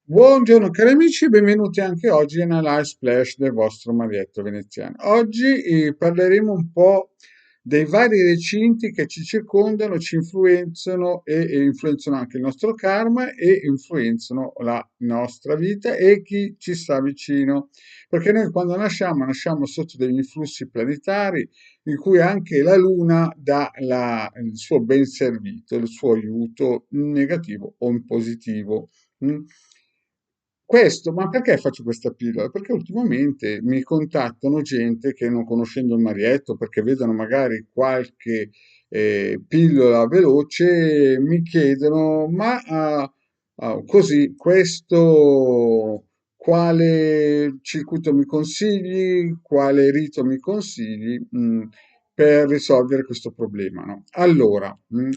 Buongiorno cari amici, benvenuti anche oggi nella Live Splash del vostro Marietto Veneziano. Oggi parleremo un po' dei vari recinti che ci circondano, ci influenzano e influenzano anche il nostro karma e influenzano la nostra vita e chi ci sta vicino. Perché noi quando nasciamo sotto degli influssi planetari in cui anche la Luna dà il suo ben servito, il suo aiuto in negativo o in positivo. Mm. Questo, ma perché faccio questa pillola? Perché ultimamente mi contattano gente che non conoscendo il Marietto, perché vedono magari qualche pillola veloce, mi chiedono, ma così, questo quale circuito mi consigli, quale rito mi consigli? Per risolvere questo problema, no? Allora,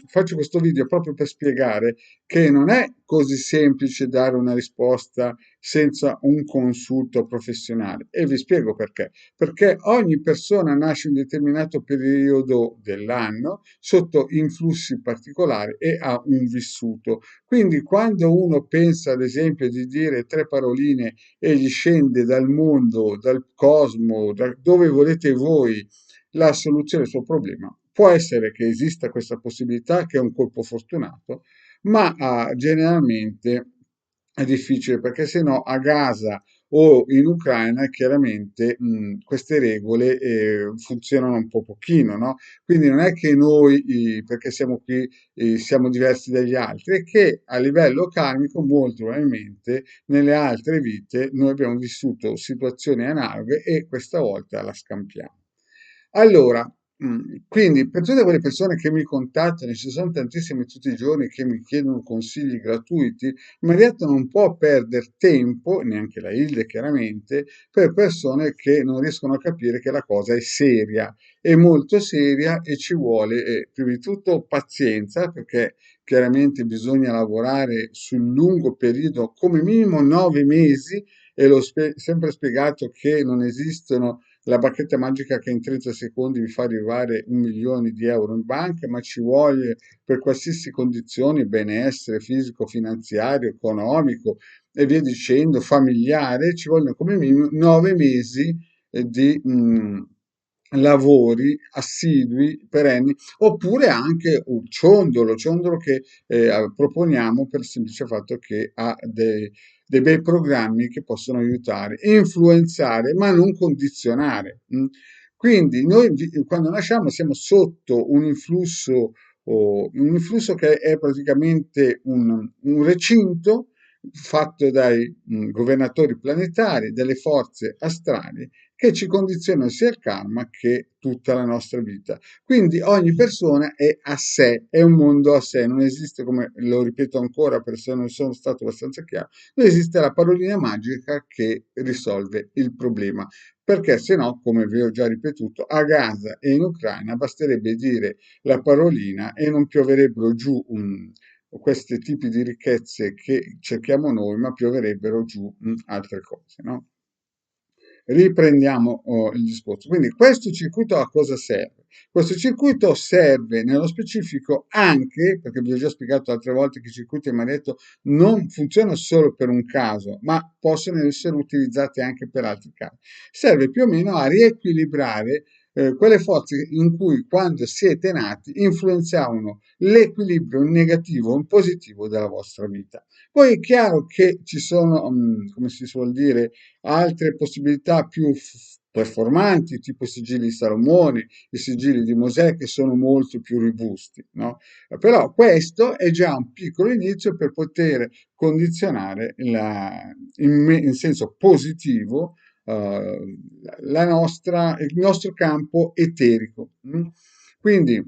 faccio questo video proprio per spiegare che non è così semplice dare una risposta senza un consulto professionale e vi spiego perché. Perché ogni persona nasce in un determinato periodo dell'anno sotto influssi particolari e ha un vissuto. Quindi quando uno pensa ad esempio di dire tre paroline e gli scende dal mondo, dal cosmo, da dove volete voi la soluzione al suo problema, può essere che esista questa possibilità che è un colpo fortunato, ma generalmente è difficile perché se no a Gaza o in Ucraina chiaramente queste regole funzionano un po' pochino, no? Quindi non è che noi, perché siamo qui, siamo diversi dagli altri, è che a livello karmico molto probabilmente nelle altre vite noi abbiamo vissuto situazioni analoghe e questa volta la scampiamo. Allora, quindi per tutte quelle persone che mi contattano, ci sono tantissimi tutti i giorni che mi chiedono consigli gratuiti, mi ha detto non può perdere tempo, neanche la Hilde chiaramente, per persone che non riescono a capire che la cosa è seria, è molto seria e ci vuole prima di tutto pazienza, perché chiaramente bisogna lavorare sul lungo periodo, come minimo 9 mesi, e l'ho sempre spiegato che non esistono la bacchetta magica che in 30 secondi vi fa arrivare 1 milione di euro in banca, ma ci vuole per qualsiasi condizione, benessere fisico, finanziario, economico e via dicendo, familiare, ci vogliono come minimo 9 mesi di lavori assidui, perenni, oppure anche un ciondolo che proponiamo per il semplice fatto che ha dei bei programmi che possono aiutare, influenzare, ma non condizionare. Quindi noi quando nasciamo siamo sotto un influsso che è praticamente un recinto fatto dai governatori planetari, delle forze astrali che ci condizionano sia il karma che tutta la nostra vita. Quindi ogni persona è a sé, è un mondo a sé, non esiste, come lo ripeto ancora per se non sono stato abbastanza chiaro, non esiste la parolina magica che risolve il problema, perché se no, come vi ho già ripetuto, a Gaza e in Ucraina basterebbe dire la parolina e non pioverebbero giù questi tipi di ricchezze che cerchiamo noi, ma pioverebbero giù altre cose, no? Riprendiamo il discorso. Quindi questo circuito a cosa serve? Questo circuito serve nello specifico anche, perché vi ho già spiegato altre volte che i circuiti mi ha detto non funzionano solo per un caso, ma possono essere utilizzati anche per altri casi. Serve più o meno a riequilibrare quelle forze in cui quando siete nati influenzavano l'equilibrio in negativo o in positivo della vostra vita. Poi è chiaro che ci sono, come si suol dire, altre possibilità più performanti, tipo i sigilli di Salomone, i sigilli di Mosè, che sono molto più robusti, no? Però questo è già un piccolo inizio per poter condizionare in senso positivo il nostro campo eterico. Quindi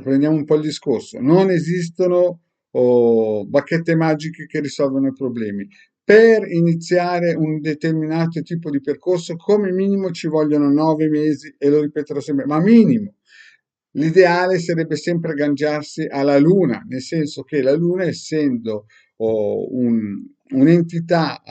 prendiamo un po' il discorso, non esistono bacchette magiche che risolvono i problemi. Per iniziare un determinato tipo di percorso, come minimo ci vogliono 9 mesi, e lo ripeterò sempre, ma minimo. L'ideale sarebbe sempre agganciarsi alla Luna, nel senso che la Luna, essendo un'entità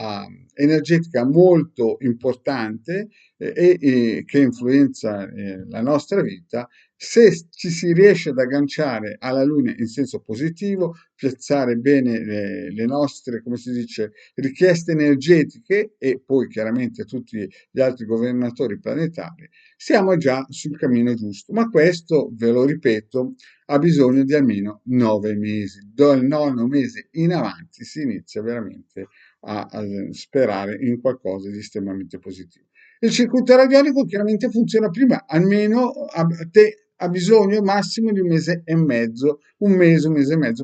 energetica molto importante che influenza la nostra vita, Se ci si riesce ad agganciare alla Luna in senso positivo, piazzare bene le nostre, come si dice, richieste energetiche e poi chiaramente tutti gli altri governatori planetari, siamo già sul cammino giusto. Ma questo, ve lo ripeto, ha bisogno di almeno 9 mesi. Dal nono mese in avanti si inizia veramente a sperare in qualcosa di estremamente positivo. Il circuito radionico chiaramente funziona prima, almeno ha bisogno massimo di un mese e mezzo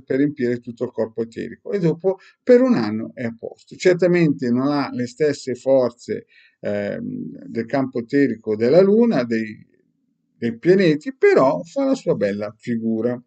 per riempire tutto il corpo eterico e dopo per un anno è a posto. Certamente non ha le stesse forze del campo eterico della Luna, dei pianeti, però fa la sua bella figura.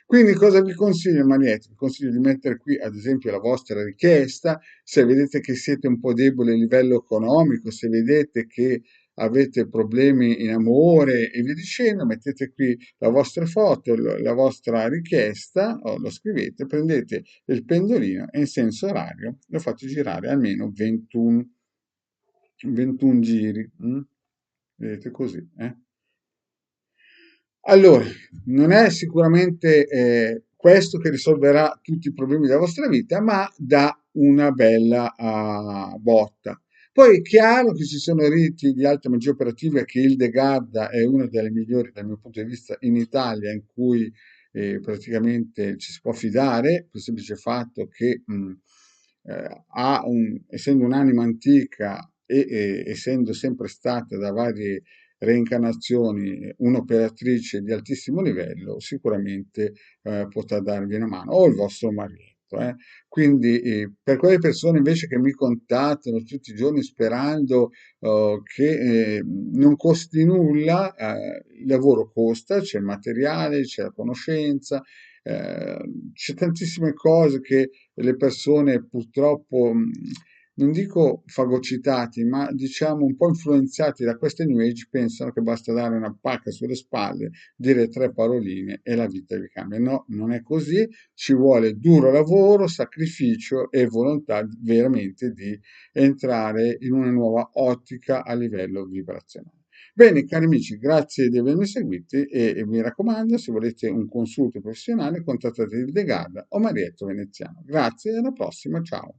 Quindi cosa vi consiglio, Mariette? Vi consiglio di mettere qui, ad esempio, la vostra richiesta, se vedete che siete un po' deboli a livello economico, se vedete che avete problemi in amore e via dicendo, mettete qui la vostra foto, la vostra richiesta, o lo scrivete, prendete il pendolino e in senso orario lo fate girare almeno 21 giri. Vedete così, eh? Allora, non è sicuramente questo che risolverà tutti i problemi della vostra vita, ma dà una bella botta. Poi è chiaro che ci sono riti di alta magia operativa che Hildegarda è una delle migliori dal mio punto di vista in Italia, in cui praticamente ci si può fidare, per il semplice fatto che essendo un'anima antica e essendo sempre stata da varie reincarnazioni, un'operatrice di altissimo livello, sicuramente potrà darvi una mano, o il vostro marito. Quindi per quelle persone invece che mi contattano tutti i giorni sperando che non costi nulla, il lavoro costa, c'è il materiale, c'è la conoscenza, eh, c'è tantissime cose che le persone purtroppo non dico fagocitati, ma diciamo un po' influenzati da queste New Age, pensano che basta dare una pacca sulle spalle, dire tre paroline e la vita vi cambia. No, non è così, ci vuole duro lavoro, sacrificio e volontà veramente di entrare in una nuova ottica a livello vibrazionale. Bene, cari amici, grazie di avermi seguiti e mi raccomando, se volete un consulto professionale, contattate il De Garda o Marietto Veneziano. Grazie e alla prossima, ciao.